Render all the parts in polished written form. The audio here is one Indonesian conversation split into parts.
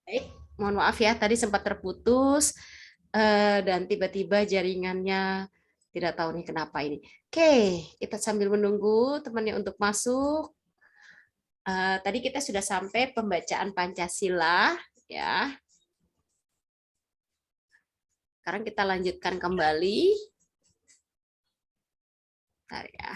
Baik, mohon maaf ya, tadi sempat terputus dan tiba-tiba jaringannya tidak tahu nih kenapa ini. Oke, kita sambil menunggu temannya untuk masuk. Tadi kita sudah sampai pembacaan Pancasila, ya. Sekarang kita lanjutkan kembali. Bentar ya.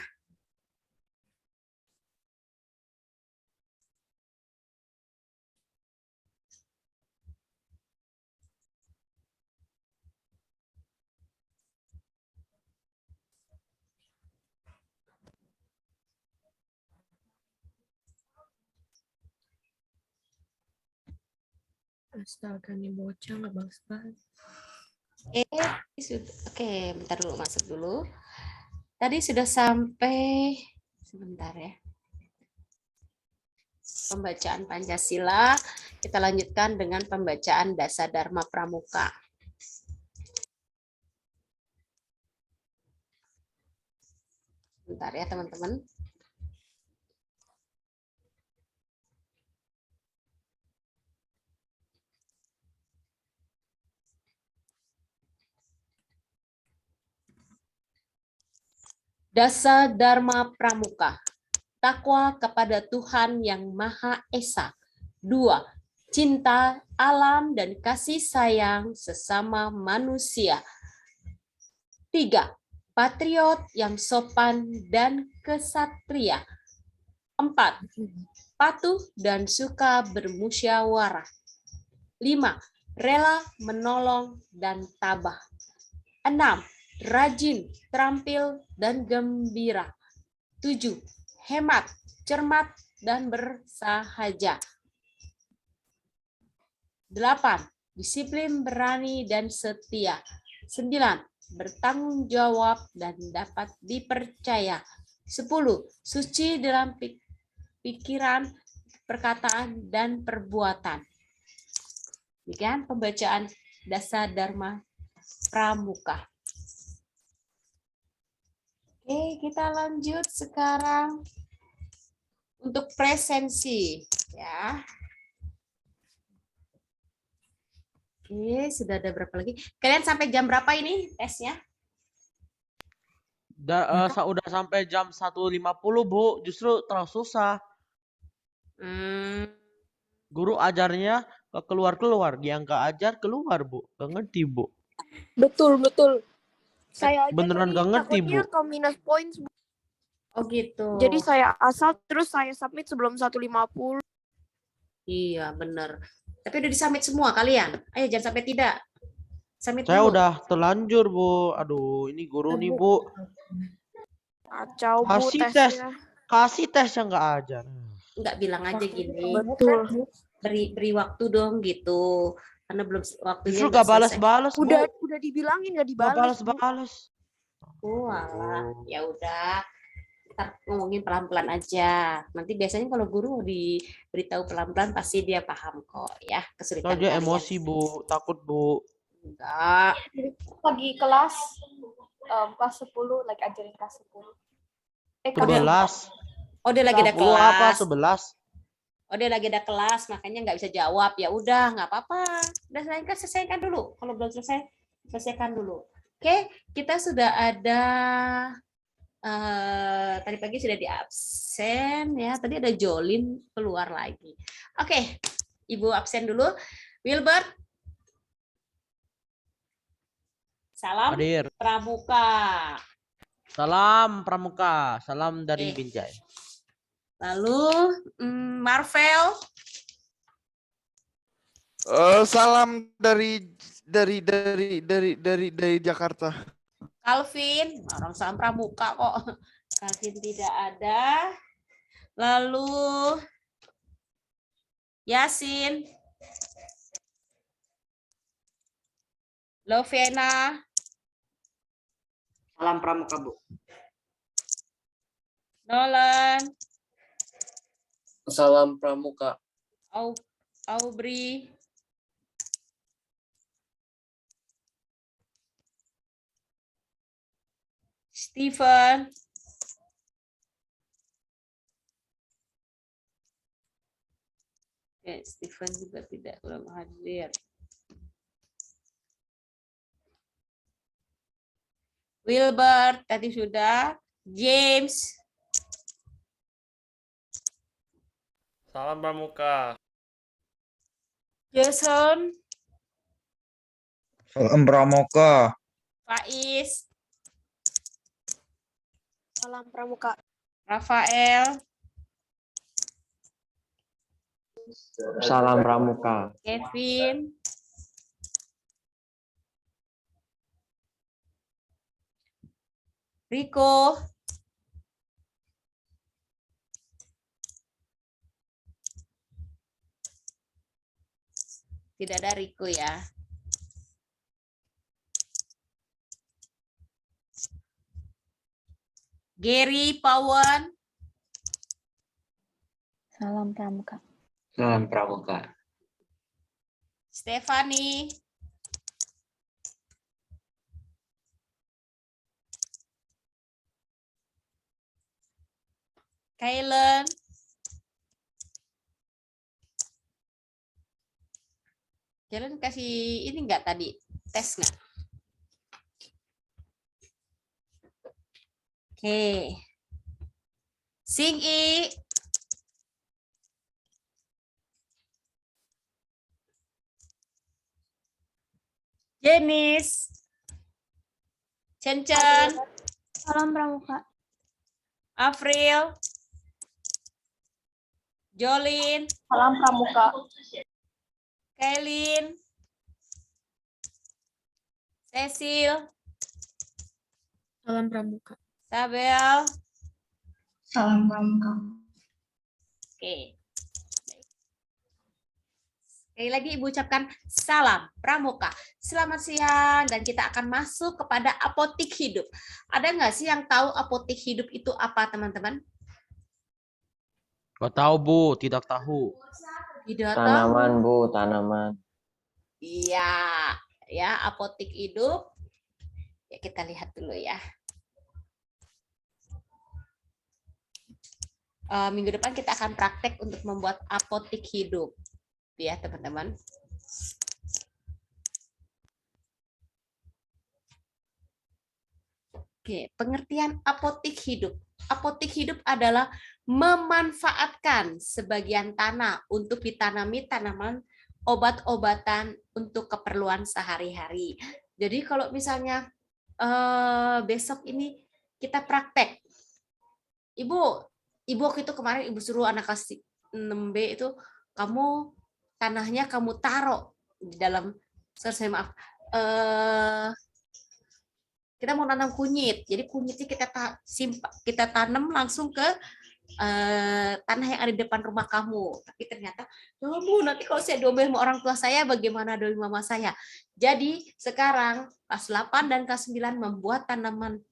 Astaga, nih bocah nggak bagus banget. Oke, bentar dulu masuk dulu. Tadi sudah sampai, sebentar ya. Pembacaan Pancasila, kita lanjutkan dengan pembacaan Dasar Dharma Pramuka. Bentar ya teman-teman. Dasar Dharma Pramuka. Takwa kepada Tuhan yang Maha Esa. 2. Cinta alam dan kasih sayang sesama manusia. 3. Patriot yang sopan dan kesatria. 4. Patuh dan suka bermusyawarah. 5. Rela menolong dan tabah. 6. Rajin, terampil, dan gembira. 7. Hemat, cermat, dan bersahaja. 8. Disiplin, berani, dan setia. 9. Bertanggung jawab dan dapat dipercaya. 10. Suci dalam pikiran, perkataan, dan perbuatan. Demikian pembacaan Dasar Dharma Pramuka. Oke, kita lanjut sekarang untuk presensi, ya. Oke, sudah ada berapa lagi? Kalian sampai jam berapa ini tesnya? Udah sampai jam 1.50, Bu. Justru terlalu susah. Guru ajarnya keluar-keluar. Dia nggak ajar keluar, Bu. Nggak ngerti, Bu. Betul. Saya aja Beneran tadi nggak ngerti, takutnya Bu. ke minus points. Oh gitu. Jadi saya asal terus saya submit sebelum 1.50. Iya, benar. Tapi udah disubmit semua kalian. Ayo, jangan sampai tidak. Submit Saya dulu. udah terlanjur, Bu. Aduh, ini guru nih, Bu. Kacau, Bu, tesnya. Kasih tes yang nggak ajar. Nggak bilang aja gini. Betul. Beri waktu dong gitu. Karena belum waktunya Justru nggak nggak selesai. balas-balas, Bu. Udah dibilangin nggak Nggak dibalas, Bu. balas-balas. Walah, ya udah. Ntar ngomongin pelan-pelan aja. Nanti biasanya kalau guru diberitahu pelan-pelan pasti dia paham kok ya kesulitan Soalnya kalian. emosi, Bu. Takut, Bu. Enggak. Lagi kelas 10 like ajarin kelas 10. 11. Oh, dia lagi ada 10 apa? kelas. 11. Oh, dia lagi ada kelas, makanya nggak bisa jawab. Ya udah, nggak apa-apa. Udah selesaikan dulu. Kalau belum selesai, selesaikan dulu. Oke, kita sudah ada tadi pagi sudah di absen ya. Tadi ada Jolin keluar lagi. Oke, Ibu absen dulu. Wilbert. Salam Hadir. Pramuka. Salam Pramuka. Salam dari Oke. Binjai. Lalu Marvel. Salam dari Jakarta. Calvin, orang salam Pramuka kok. Calvin tidak ada. Lalu Yasin. Lovena. Salam Pramuka, Bu. Nolan. Salam Pramuka. Aubrey. Stephen. Stephen juga tidak belum hadir. Wilbert tadi sudah. James. Salam Pramuka. Jason. Salam Pramuka. Faiz. Salam Pramuka. Rafael. Salam Pramuka. Kevin. Rico. Tidak ada Rico ya. Gary, Pawan. Salam Pramuka. Salam Pramuka. Stephanie. Kailen. Kailen kasih ini enggak tadi? Tes enggak? Oke. Sing-i. Jenis. Chen-chen. Salam Pramuka. Afril. Jolin. Salam Pramuka. Kailin. Cecil. Salam Pramuka. Sabel. Salam Pramuka. Oke. Sekali lagi Ibu ucapkan salam Pramuka. Selamat siang dan kita akan masuk kepada apotik hidup. Ada nggak sih yang tahu apotik hidup itu apa, teman-teman? Gak tahu Bu, tidak tahu. Tidak tahu. Tanaman Bu, tanaman. Iya, ya apotik hidup. Ya kita lihat dulu ya. Minggu depan kita akan praktek untuk membuat apotik hidup. Ya teman-teman. Oke, pengertian apotik hidup. Apotik hidup adalah memanfaatkan sebagian tanah untuk ditanami tanaman obat-obatan untuk keperluan sehari-hari. Jadi kalau misalnya besok ini kita praktek. Ibu waktu itu kemarin Ibu suruh anak kelas 6B itu kamu tanahnya kamu taruh di dalam, maaf, kita mau nanam kunyit, jadi kunyitnya kita tanam langsung ke tanah yang ada di depan rumah kamu. Tapi ternyata, oh Bu, nanti kalau saya domel sama orang tua saya, bagaimana domel mama saya? Jadi sekarang kelas 8 dan kelas 9 membuat tanaman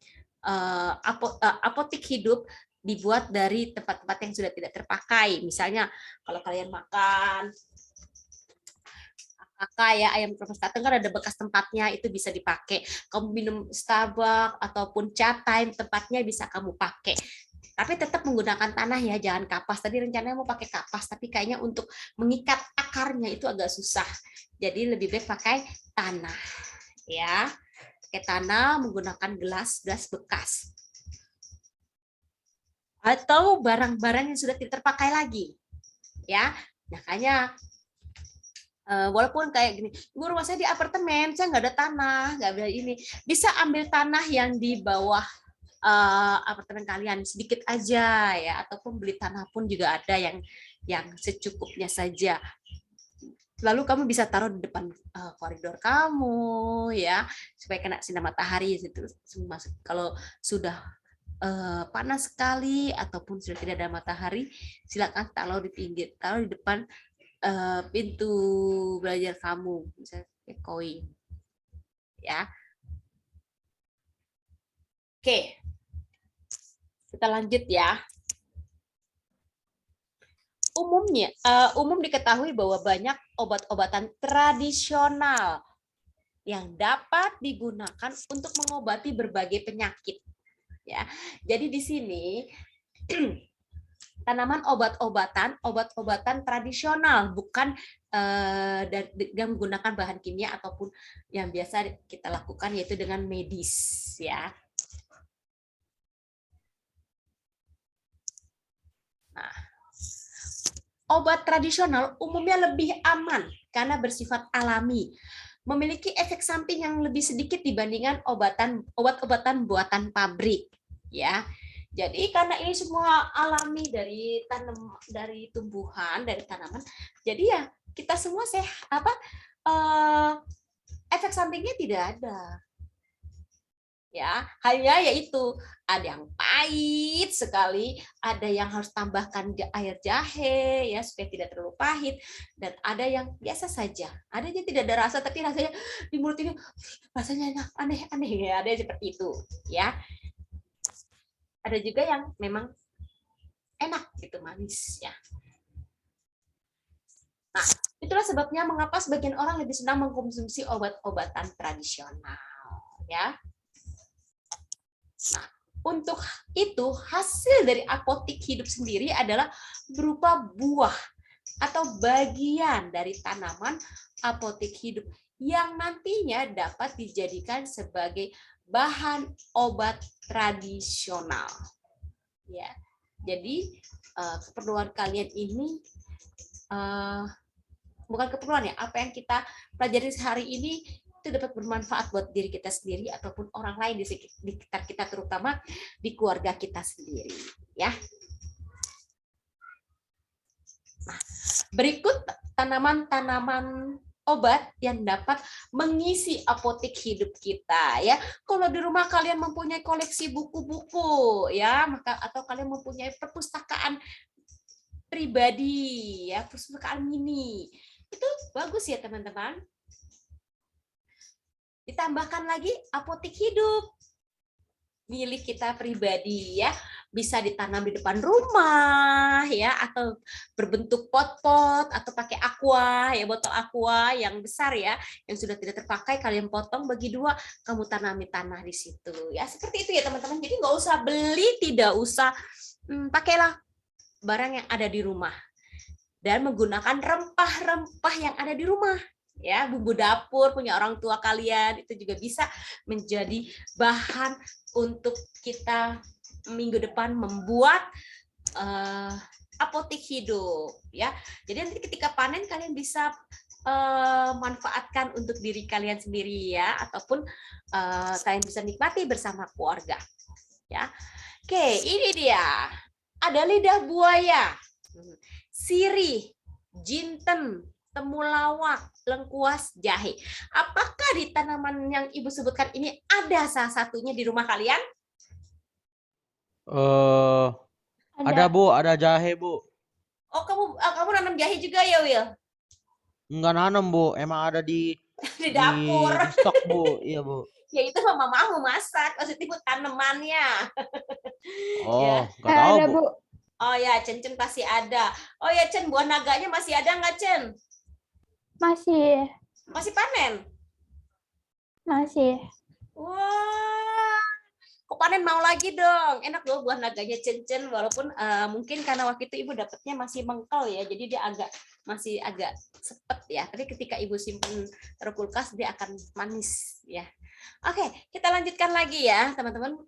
apotik hidup dibuat dari tempat-tempat yang sudah tidak terpakai. Misalnya kalau kalian makan kakak ya, ayam kertas kateng kan ada bekas tempatnya, itu bisa dipakai. Kamu minum Starbucks ataupun chat time, tempatnya bisa kamu pakai. Tapi tetap menggunakan tanah ya, jangan kapas. Tadi rencananya mau pakai kapas, tapi kayaknya untuk mengikat akarnya itu agak susah. Jadi lebih baik pakai tanah. Ya, pakai tanah menggunakan gelas bekas. Atau barang-barang yang sudah tidak terpakai lagi. Ya, makanya walaupun kayak gini, Ibu rumah saya di apartemen, saya nggak ada tanah, nggak ada ini, bisa ambil tanah yang di bawah apartemen kalian sedikit aja ya, ataupun beli tanah pun juga ada yang secukupnya saja. Lalu kamu bisa taruh di depan koridor kamu ya, supaya kena sinar matahari itu. Kalau sudah panas sekali ataupun sudah tidak ada matahari, silakan taruh di pinggir, taruh di depan pintu belajar kamu, misalnya koin ya. Oke, kita lanjut ya. Umum diketahui bahwa banyak obat-obatan tradisional yang dapat digunakan untuk mengobati berbagai penyakit ya. Jadi di sini tanaman obat-obatan tradisional, bukan dengan menggunakan bahan kimia ataupun yang biasa kita lakukan yaitu dengan medis ya. Nah, obat tradisional umumnya lebih aman karena bersifat alami, memiliki efek samping yang lebih sedikit dibandingkan obat-obatan buatan pabrik ya. Jadi karena ini semua alami dari tumbuhan, dari tanaman, jadi ya kita semua efek sampingnya tidak ada. Ya, hanya yaitu ada yang pahit sekali, ada yang harus tambahkan air jahe ya supaya tidak terlalu pahit, dan ada yang biasa saja. Ada yang tidak ada rasa tapi rasanya di mulut ini rasanya enak, aneh-aneh ya, ada seperti itu ya. Ada juga yang memang enak gitu, manis ya. Nah, itulah sebabnya mengapa sebagian orang lebih senang mengkonsumsi obat-obatan tradisional ya. Nah, untuk itu hasil dari apotik hidup sendiri adalah berupa buah atau bagian dari tanaman apotik hidup yang nantinya dapat dijadikan sebagai bahan obat tradisional. Ya, jadi keperluan kalian ini bukan keperluan ya, apa yang kita pelajari sehari ini itu dapat bermanfaat buat diri kita sendiri ataupun orang lain di sekitar kita, terutama di keluarga kita sendiri ya. Nah, berikut tanaman-tanaman obat yang dapat mengisi apotik hidup kita ya. Kalau di rumah kalian mempunyai koleksi buku-buku ya, maka atau kalian mempunyai perpustakaan pribadi ya, perpustakaan mini, itu bagus ya teman-teman. Ditambahkan lagi apotik hidup milik kita pribadi ya, bisa ditanam di depan rumah ya, atau berbentuk pot-pot atau pakai aqua ya, botol aqua yang besar ya, yang sudah tidak terpakai kalian potong bagi dua, kamu tanami tanah di situ ya, seperti itu ya teman-teman. Jadi nggak usah beli, tidak usah pakailah barang yang ada di rumah dan menggunakan rempah-rempah yang ada di rumah. Ya, bumbu dapur punya orang tua kalian itu juga bisa menjadi bahan untuk kita minggu depan membuat apotik hidup ya. Jadi nanti ketika panen kalian bisa manfaatkan untuk diri kalian sendiri ya, ataupun kalian bisa nikmati bersama keluarga ya. Oke, ini dia. Ada lidah buaya, sirih, jinten, temulawak, lengkuas, jahe. Apakah di tanaman yang Ibu sebutkan ini ada salah satunya di rumah kalian? Ada Bu, ada jahe Bu. Oh, kamu nanam jahe juga ya, Will? Enggak nanam Bu, emang ada di Di dapur. di stok Bu, iya Bu. Ya itu mama mau masak, maksudnya Bu tanamannya. Oh, nggak tahu Bu. Oh ya, Cen pasti ada. Oh ya, Cen, buah naganya masih ada nggak, Cen? Masih. Masih panen? Masih. Wah, kok panen mau lagi dong. Enak loh buah naganya Cen, walaupun mungkin karena waktu itu Ibu dapatnya masih mengkel ya, jadi dia masih agak sepet ya. Tapi ketika Ibu simpan taruh kulkas dia akan manis ya. Oke, kita lanjutkan lagi ya, teman-teman.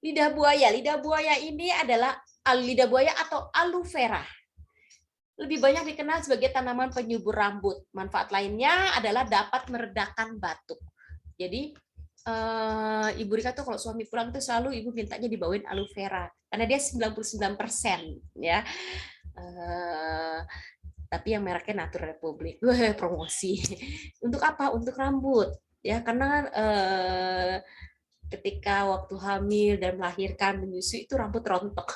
Lidah buaya. Lidah buaya ini adalah lidah buaya atau aloe vera. Lebih banyak dikenal sebagai tanaman penyubur rambut. Manfaat lainnya adalah dapat meredakan batuk. Jadi Ibu Rika tuh kalau suami pulang tuh selalu Ibu mintanya dibawain aloe vera karena dia 99% ya. Tapi yang mereknya Nature Republic. Wah, promosi. Untuk apa? Untuk rambut. Ya, karena ketika waktu hamil dan melahirkan, menyusui itu rambut rontok.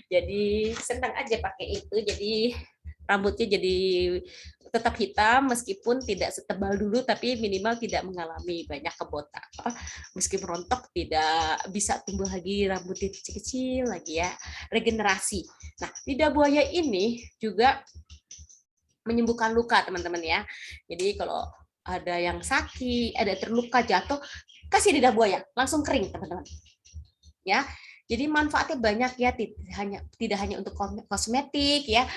Jadi senang aja pakai itu. Jadi rambutnya jadi tetap hitam meskipun tidak setebal dulu, tapi minimal tidak mengalami banyak kebotak. Meskipun rontok tidak bisa tumbuh lagi rambutnya kecil-kecil lagi ya, regenerasi. Nah, lidah buaya ini juga menyembuhkan luka teman-teman ya. Jadi kalau ada yang sakit, ada terluka jatuh, kasih lidah buaya, langsung kering teman-teman. Ya, Jadi manfaatnya banyak ya, tidak hanya untuk kosmetik ya,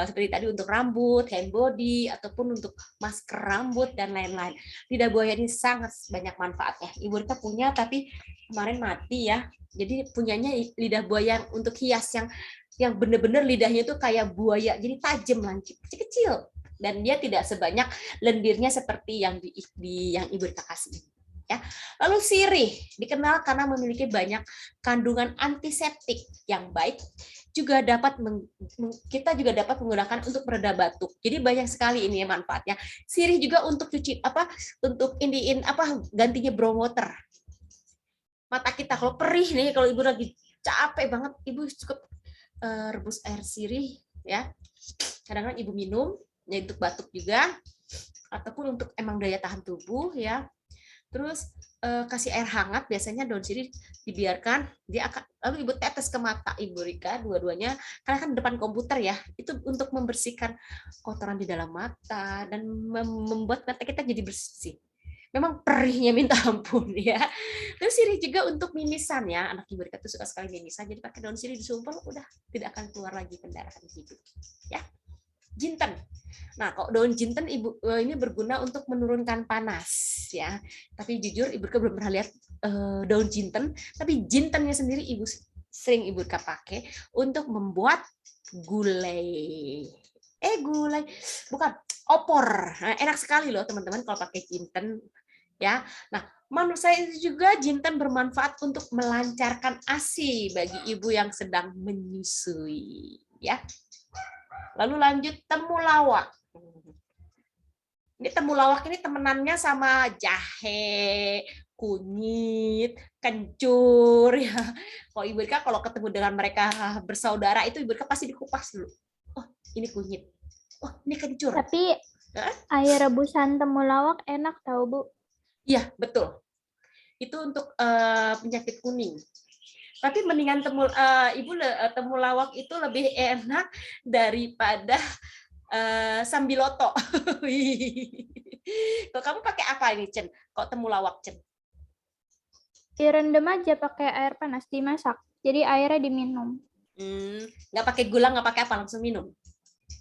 seperti tadi untuk rambut, hand body, ataupun untuk masker rambut dan lain-lain. Lidah buaya ini sangat banyak manfaatnya. Ibu Rika punya tapi kemarin mati ya. Jadi punyanya lidah buaya untuk hias yang benar-benar lidahnya itu kayak buaya, jadi tajam, lancip, kecil-kecil. Dan dia tidak sebanyak lendirnya seperti yang yang Ibu Rika kasih. Ya. Lalu sirih dikenal karena memiliki banyak kandungan antiseptik yang baik, juga kita juga dapat menggunakan untuk mereda batuk. Jadi banyak sekali ini ya manfaatnya. Sirih juga untuk untuk gantinya brown water. Mata kita kalau perih nih, kalau Ibu lagi capek banget, Ibu cukup rebus air sirih ya. Kadang-kadang Ibu minum ya untuk batuk juga, ataupun untuk emang daya tahan tubuh ya. Terus kasih air hangat, biasanya daun sirih dibiarkan, dia akan lalu Ibu tetes ke mata Ibu Rika dua-duanya, karena kan depan komputer ya, itu untuk membersihkan kotoran di dalam mata dan membuat mata kita jadi bersih. Memang perihnya minta ampun ya. Terus sirih juga untuk mimisan ya, anak Ibu Rika tuh suka sekali mimisan, jadi pakai daun sirih disumpel, udah tidak akan keluar lagi pendarahan hidup ya. Jinten. Nah, kok daun jinten Ibu ini berguna untuk menurunkan panas ya. Tapi jujur Ibu Rika belum pernah lihat daun jinten, tapi jintennya sendiri sering Ibu Rika pakai untuk membuat gulai. Gulai bukan, opor. Nah, enak sekali loh teman-teman kalau pakai jinten ya. Nah, menurut saya itu juga jinten bermanfaat untuk melancarkan ASI bagi ibu yang sedang menyusui ya. Lalu lanjut temulawak. Ini temulawak ini temenannya sama jahe, kunyit, kencur ya. Kalau Ibu Rika kalau ketemu dengan mereka bersaudara itu Ibu Rika pasti dikupas dulu. Oh, ini kunyit. Oh, ini kencur. Tapi air rebusan temulawak enak tahu, Bu. Iya, betul. Itu untuk penyakit kuning. Tapi mendingan temulawak itu lebih enak daripada sambiloto. Kalau kamu pakai apa ini, Cen? Kok temulawak, Cen? Direndam aja pakai air panas, dimasak. Jadi airnya diminum. Nggak pakai gula, nggak pakai apa, langsung minum?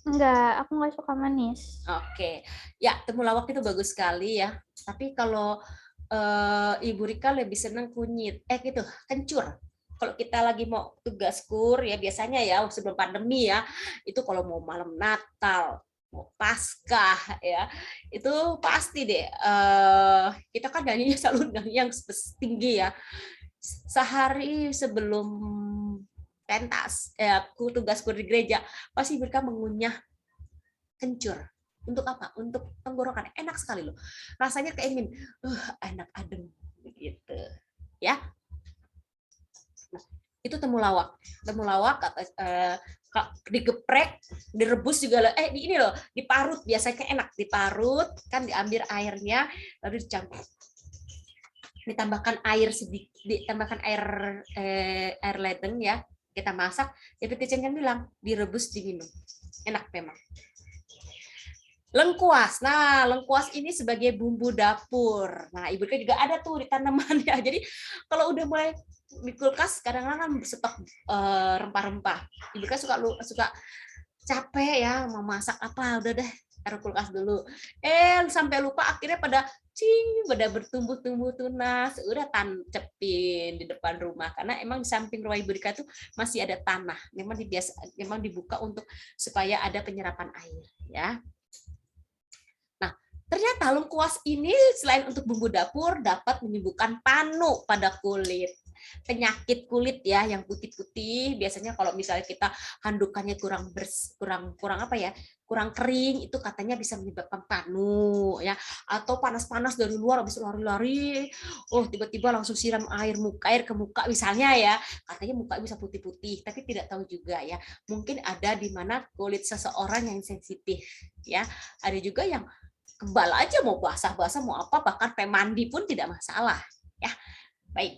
Enggak, aku nggak suka manis. Oke. Ya, temulawak itu bagus sekali ya. Tapi kalau Ibu Rika lebih senang kunyit. Gitu, kencur. Kalau kita lagi mau tugas kur ya biasanya ya sebelum pandemi ya, itu kalau mau malam Natal, mau Paskah ya, itu pasti deh kita kan nyanyinya selalu nyanyi yang tinggi ya. Sehari sebelum pentas tugas kur di gereja pasti mereka mengunyah kencur. Untuk apa? Untuk tenggorokan. Enak sekali loh. Rasanya kayak ingin enak adem gitu. Ya. Itu temulawak digeprek, direbus juga ini loh, diparut, biasanya enak diparut kan, diambil airnya lalu dicampur, ditambahkan air sedikit, ditambahkan air ledeng ya, kita masak seperti Cen kan bilang, direbus diminum, enak memang. Lengkuas. Nah, lengkuas ini sebagai bumbu dapur. Nah, Ibu Rika juga ada tuh di tanaman ya. Jadi kalau udah mulai di kulkas kadang-kadang stok rempah-rempah. Ibu Rika suka capek ya mau masak apa, udah deh taruh kulkas dulu. Sampai lupa akhirnya pada bertumbuh tunas, udah tancepin di depan rumah karena emang di samping rumah Ibu Rika tuh masih ada tanah. Memang dibuka untuk supaya ada penyerapan air ya. Ternyata lengkuas ini selain untuk bumbu dapur dapat menyembuhkan panu pada kulit. Penyakit kulit ya yang putih-putih, biasanya kalau misalnya kita handukannya kurang kering, itu katanya bisa menyebabkan panu ya, atau panas-panas dari luar habis lari-lari, tiba-tiba langsung siram air ke muka misalnya ya, katanya muka bisa putih-putih, tapi tidak tahu juga ya, mungkin ada di mana kulit seseorang yang sensitif ya, ada juga yang kebal aja mau basah-basah mau apa, bahkan sampai mandi pun tidak masalah ya. Baik.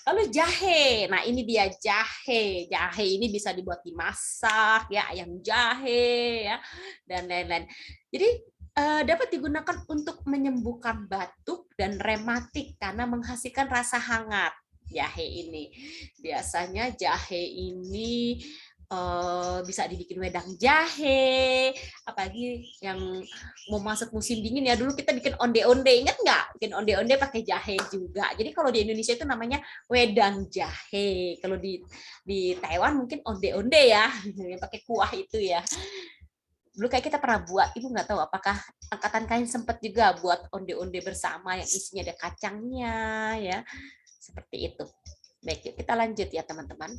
Lalu jahe. Nah, ini dia jahe. Jahe ini bisa dibuat dimasak ya, ayam jahe ya dan lain-lain. Jadi dapat digunakan untuk menyembuhkan batuk dan rematik karena menghasilkan rasa hangat jahe ini. Biasanya jahe ini bisa dibikin wedang jahe, apalagi yang mau masuk musim dingin ya. Dulu kita bikin onde-onde, ingat nggak? Bikin onde-onde pakai jahe juga. Jadi kalau di Indonesia itu namanya wedang jahe. Kalau di Taiwan mungkin onde-onde ya, yang pakai kuah itu ya. Dulu kayak kita pernah buat, ibu nggak tahu apakah angkatan kalian sempat juga buat onde-onde bersama yang isinya ada kacangnya ya, seperti itu. Baik, yuk kita lanjut ya teman-teman.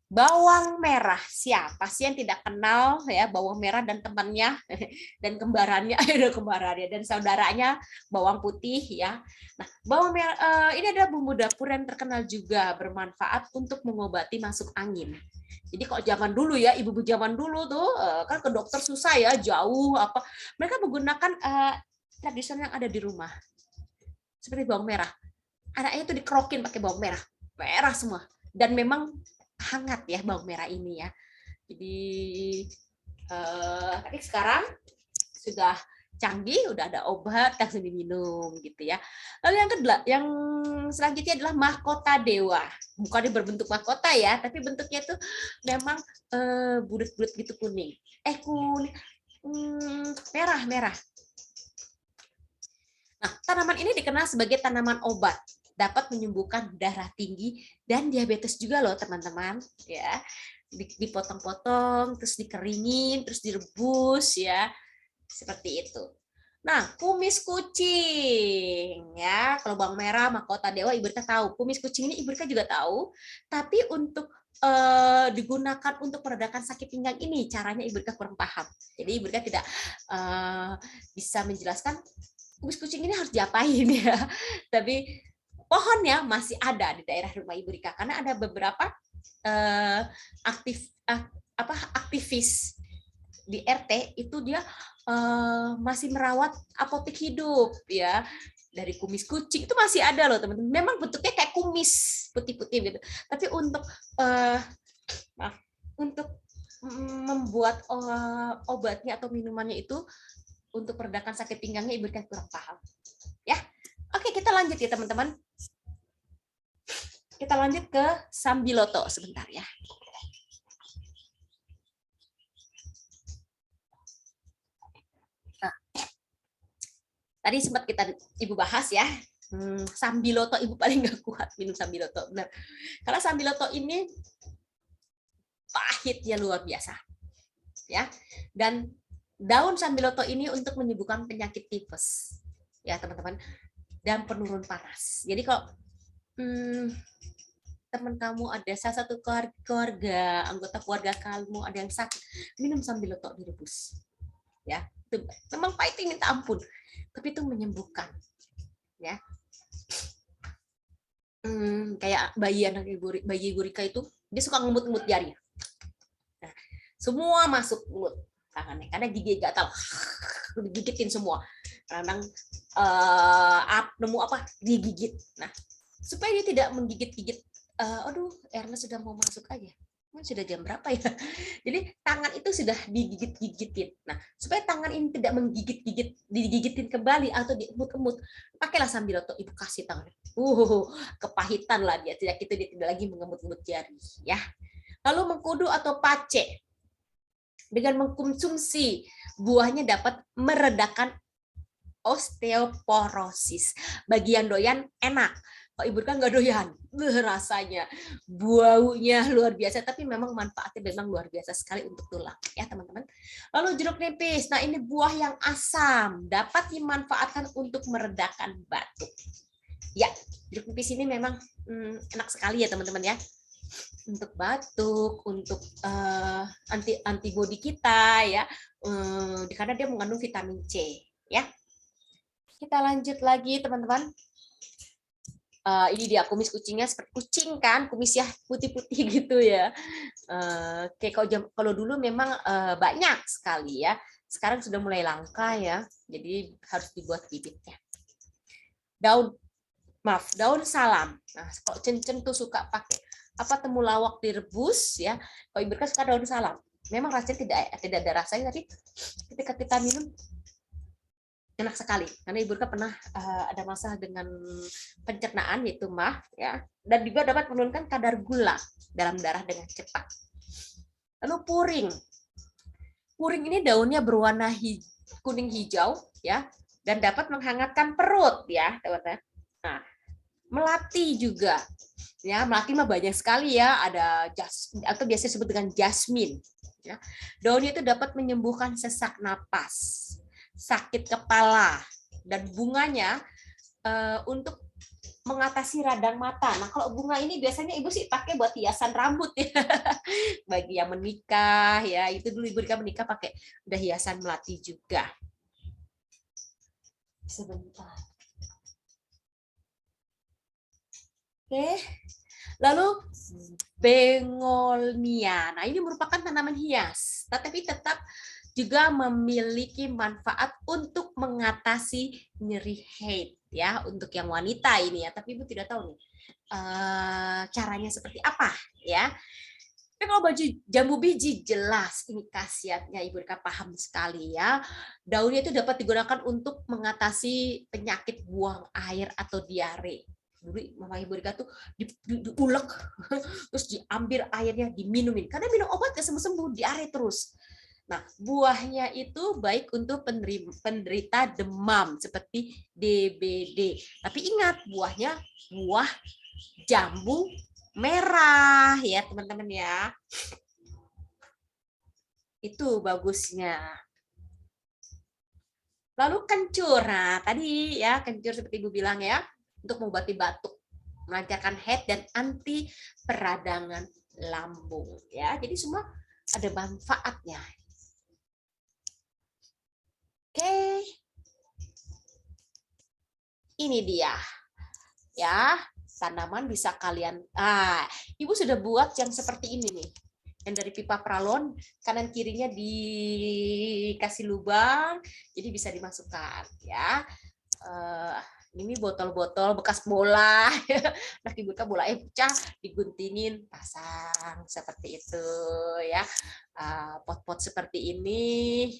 Bawang merah, siapa sih yang tidak kenal ya bawang merah dan temannya dan kembarannya, dan saudaranya bawang putih ya. Nah, bawang merah ini adalah bumbu dapur yang terkenal juga bermanfaat untuk mengobati masuk angin. Jadi kalau zaman dulu ya, ibu-ibu zaman dulu tuh kan ke dokter susah ya, jauh apa. Mereka menggunakan tradisional yang ada di rumah. Seperti bawang merah. Anaknya tuh dikerokin pakai bawang merah. Merah semua. Dan memang hangat ya bawang merah ini ya. Jadi tapi sekarang sudah canggih, udah ada obat langsung diminum gitu ya. Lalu yang kedua, yang selanjutnya adalah mahkota dewa. Bukannya berbentuk mahkota ya, tapi bentuknya itu memang bulat-bulat gitu kuning. Kuning, merah. Nah, tanaman ini dikenal sebagai tanaman obat. Dapat menyembuhkan darah tinggi dan diabetes juga loh teman-teman ya. Dipotong-potong, terus dikeringin, terus direbus ya. Seperti itu. Nah, kumis kucing ya. Kalau bawang merah, mahkota dewa, Ibu Rika tahu. Kumis kucing ini Ibu Rika juga tahu. Tapi untuk digunakan untuk meredakan sakit pinggang ini caranya Ibu Rika kurang paham. Jadi Ibu Rika tidak bisa menjelaskan kumis kucing ini harus diapain ya. Tapi pohonnya masih ada di daerah rumah Ibu Rika karena ada beberapa aktivis di RT itu dia masih merawat apotek hidup ya. Dari kumis kucing itu masih ada loh teman-teman. Memang bentuknya kayak kumis putih-putih gitu. Tapi untuk membuat obatnya atau minumannya itu untuk meredakan sakit pinggangnya Ibu Rika kurang paham. Ya. Oke, kita lanjut ya teman-teman. Kita lanjut ke sambiloto sebentar ya. Nah, tadi sempat Ibu bahas ya. Sambiloto Ibu paling nggak kuat minum sambiloto. Benar. Karena sambiloto ini pahitnya luar biasa. Ya. Dan daun sambiloto ini untuk menyembuhkan penyakit tipes. Ya, teman-teman. Dan penurun panas. Jadi kalau teman kamu ada salah satu keluarga, anggota keluarga kamu ada yang sakit, minum sambiloto direbus. Ya, itu memang pahitnya minta ampun, tapi itu menyembuhkan. Ya. Kayak bayi Ibu Rika itu, dia suka ngemut-ngemut jari. Nah, semua masuk mulut tangannya karena gigi gatal. Digigitin semua. Kadang nemu apa digigit. Nah, supaya dia tidak menggigit-gigit. Aduh, Ernest sudah mau masuk aja. Sudah jam berapa ya? Jadi tangan itu sudah digigit-gigitin. Nah, supaya tangan ini tidak menggigit-gigit, digigitin kembali atau diemut-emut, pakailah sambiloto, Ibu kasih tangan. Kepahitan lah dia. Dia tidak lagi mengemut-emut jari, ya. Lalu mengkudu atau pace. Dengan mengkonsumsi buahnya dapat meredakan osteoporosis. Bagi yang doyan enak. Kalau Ibu kan nggak doyan, rasanya baunya luar biasa, tapi memang manfaatnya memang luar biasa sekali untuk tulang, ya teman-teman. Lalu jeruk nipis, nah ini buah yang asam, dapat dimanfaatkan untuk meredakan batuk. Ya, jeruk nipis ini memang enak sekali ya teman-teman ya, untuk batuk, untuk antibodi kita ya, karena dia mengandung vitamin C, ya. Kita lanjut lagi teman-teman. Ini dia kumis kucingnya seperti kucing kan, kumis ya putih-putih gitu ya. Kayak kalau dulu memang banyak sekali ya. Sekarang sudah mulai langka ya. Jadi harus dibuat bibitnya. Daun salam. Nah, kalau Cen tuh suka pakai temulawak direbus ya. Kalau Ibu kan suka daun salam. Memang rasanya tidak ada rasanya, tapi ketika kita minum enak sekali karena Ibu Rika pernah ada masalah dengan pencernaan yaitu MAH ya, dan juga dapat menurunkan kadar gula dalam darah dengan cepat. Lalu puring. Puring ini daunnya berwarna kuning hijau ya, dan dapat menghangatkan perut ya, teman-teman. Nah, melati juga. Ya, melati mah banyak sekali ya, ada atau biasa disebut dengan jasmin ya. Daunnya itu dapat menyembuhkan sesak napas, sakit kepala, dan bunganya untuk mengatasi radang mata. Nah, kalau bunga ini biasanya Ibu sih pakai buat hiasan rambut ya. Bagi yang menikah ya, itu dulu Ibu Rika menikah pakai udah hiasan melati juga. Sebentar. Oke. Lalu Begonia. Nah, ini merupakan tanaman hias, tetapi tetap juga memiliki manfaat untuk mengatasi nyeri head ya, untuk yang wanita ini ya. Tapi Ibu tidak tahu nih caranya seperti apa ya. Tapi kalau baju jambu biji jelas ini khasiatnya, Ibu Rika paham sekali ya. Daunnya itu dapat digunakan untuk mengatasi penyakit buang air atau diare. Dulu mama Ibu Rika tuh diulek terus diambil airnya diminumin karena minum obat gak sembuh-sembuh, diare terus. Nah, buahnya itu baik untuk penderita demam seperti DBD. Tapi ingat, buahnya buah jambu merah ya, teman-teman ya. Itu bagusnya. Lalu kencur. Nah, tadi ya kencur seperti Ibu bilang ya, untuk mengobati batuk, melancarkan head dan anti peradangan lambung ya. Jadi semua ada manfaatnya. Oke. Ini dia. Ya, tanaman bisa kalian Ibu sudah buat yang seperti ini nih. Yang dari pipa pralon, kanan kirinya dikasih lubang, jadi bisa dimasukkan ya. Ini botol-botol bekas bola, nah Ibu Rika bolanya pecah, diguntingin, pasang seperti itu ya. Pot-pot seperti ini,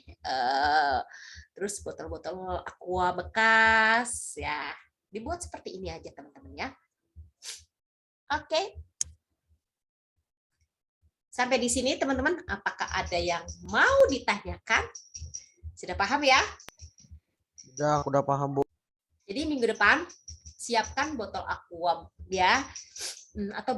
terus botol-botol aqua bekas ya, dibuat seperti ini aja teman-teman ya. Oke. Sampai di sini teman-teman, apakah ada yang mau ditanyakan? Sudah paham ya? Udah, aku udah paham, Bu. Jadi minggu depan siapkan botol aqua ya, atau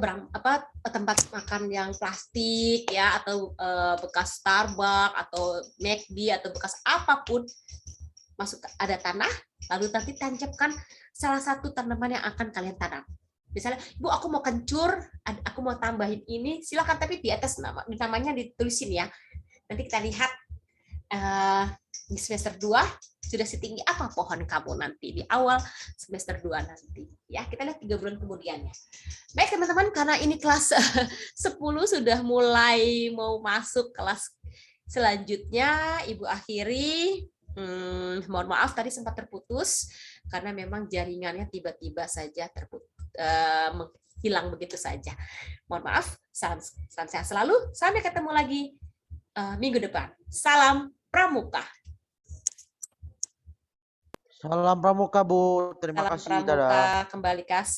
tempat makan yang plastik ya, atau bekas Starbucks atau McD atau bekas apapun, masuk ada tanah, lalu nanti tancapkan salah satu tanaman yang akan kalian tanam. Misalnya, Bu, aku mau kencur, aku mau tambahin ini, silakan, tapi di atas namanya ditulisin ya. Nanti kita lihat di semester 2 sudah setinggi apa pohon kamu nanti di awal semester 2 nanti ya. Kita lihat 3 bulan kemudiannya. Baik teman-teman, karena ini kelas 10 sudah mulai mau masuk kelas selanjutnya, Ibu akhiri. Mohon maaf tadi sempat terputus karena memang jaringannya tiba-tiba saja menghilang begitu saja. Mohon maaf, salam sehat selalu. Sampai ketemu lagi minggu depan. Salam Pramuka. Salam Pramuka, Bu. Terima Salam kasih. Pramuka, Dadah. kembali kasih.